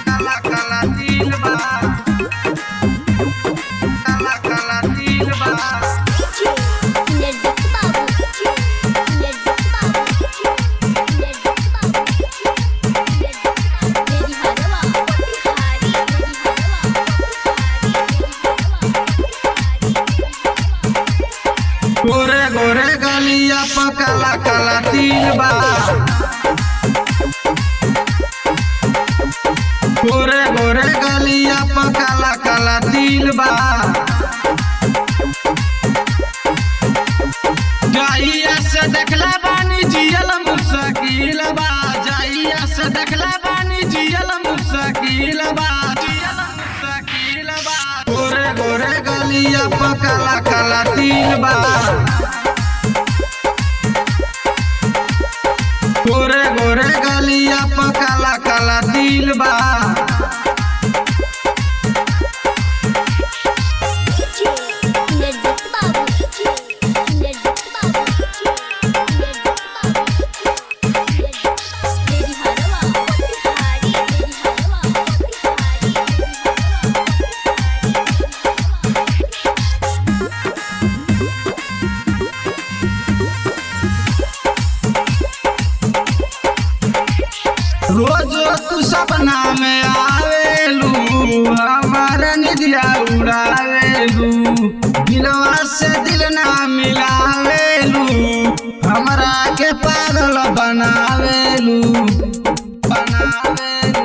काला काला तिल बा, काला काला तिल बा। गोरे गोरे गलिया पर काला काला तिल बा, गोरे गोरे गलिया पर काला काला तिल बा। जाइया से देखला बानी जियल मुश्किल बा, जाइया से देखला बानी जियल मुश्किल बा, जियल मुश्किल बा। गोरे गोरे गलिया पर काला काला तिल बा, गोरे गोरे गलिया पर काला काला तिल बा। रोज तू सपना में आवेलू, हमारा निदिया उड़ावेलू, दिलवा से दिल ना मिलावेलू, हमरा के पागल बनावेलू, बनावेलू,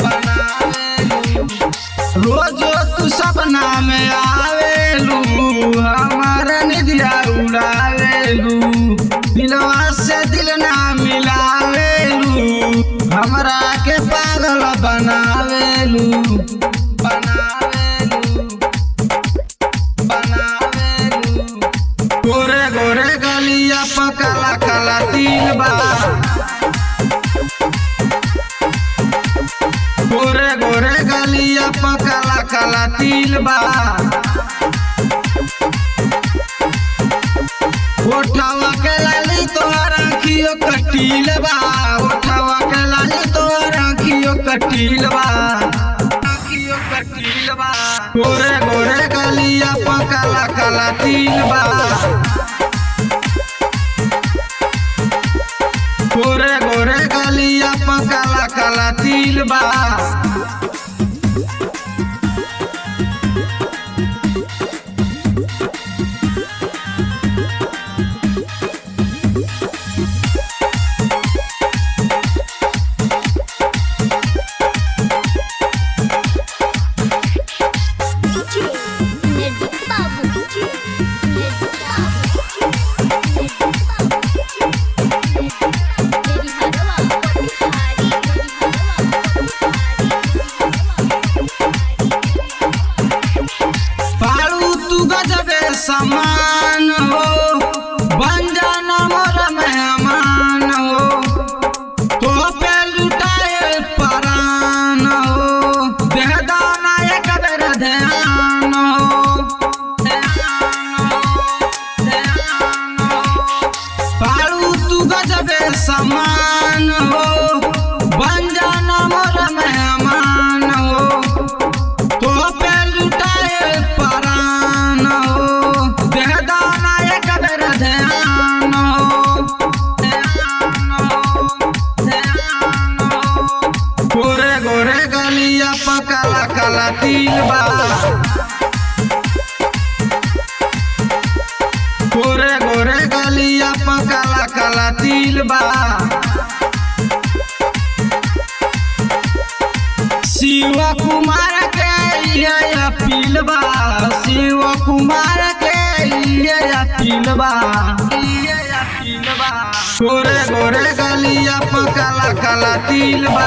बनावेलू। रोज तू सपना में आवेलू, हमारा निदिया उड़ावेलू, दिलवा से दिल ना मिलावेलू, हमरा के पागल बनावेलू, बनावेलू, बनावेलू। गोरे गोरे गलिया पर काला काला तिल बा, गोरे गोरे गलिया पर काला काला तिल बा। उठावा के लाली तोहर आँखियों कटील बा, उठावा के लाली तोहर आँखियों कटील बा, आँखियों कटील बा। गोरे गोरे गलिया पर काला काला तिल बा, गोरे गोरे गलिया पर काला काला तिल बा। समान हो बन जाना मोर मेहमान हो, तो पे लुटाए परान हो, दे दाना एक बेर ध्यान हो, ध्यान हो, ध्यान हो। पालू तू गजबे समान हो बन जाना मोर मेहमान हो, तो पे लुटाए परान हो, काला काला तिल बा, गोरे गोरे गलिया पर काला काला तिल बा। शिव कुमार के ये अपील बा, शिव कुमार के ये अपील बा, ये अपील बा। गोरे गोरे गलिया पर काला काला तिल बा।